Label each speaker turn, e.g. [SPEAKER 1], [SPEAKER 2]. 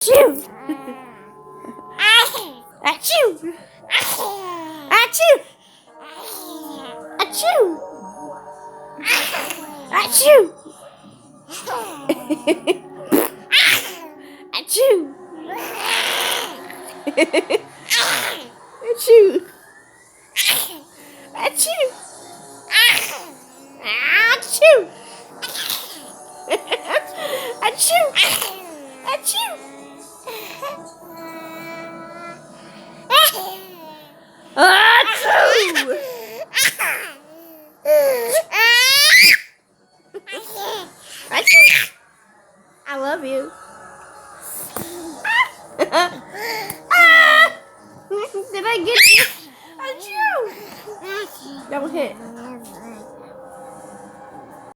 [SPEAKER 1] Achoo! Achoo! Achoo! Achoo! Achoo! Achoo! Achoo! Achoo! Achoo! Achoo! Achoo! Achoo! Achoo! I love you. Did I get you? Achoo! Don't hit.